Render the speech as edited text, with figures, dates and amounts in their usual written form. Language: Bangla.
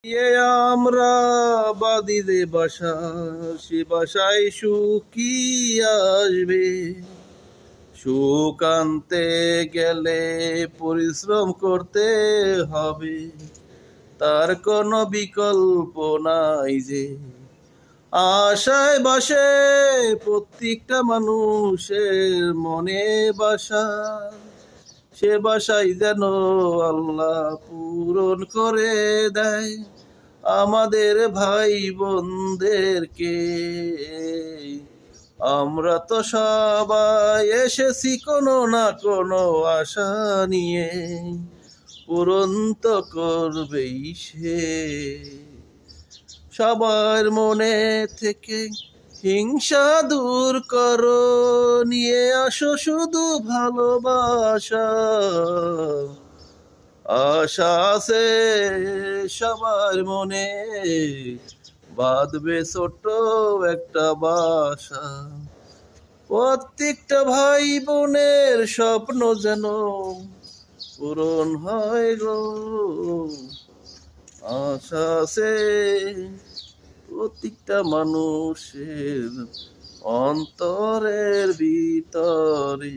আমরা বাঁধি যে বাসা, সে বাসায় সুখ কি আসবে? সুখ আনতে গেলে পরিশ্রম করতে হবে, তার কোনো বিকল্প নাই যে। আশায় বাসে প্রত্যেকটা মানুষের মনে বাসা, সে বাসাই যেন আল্লাহ পূরণ করে দেয় আমাদের ভাই বোনদেরকে। আমরা তো সবাই এসেছি কোনো না কোনো আশা নিয়ে, পূরণ তো করবেই সে। সবার মনে থেকে হিংসা দূর করো, নিয়ে আসো শুধু ভালোবাসা। আশা আছে সবার মনে, বাঁধবে ছোট্ট একটা বাসা। প্রত্যেকটা ভাই বোনের স্বপ্ন যেন পূরণ হয় গো। আশা আছে প্রত্যেকটা মানুষের অন্তরের ভিতরে।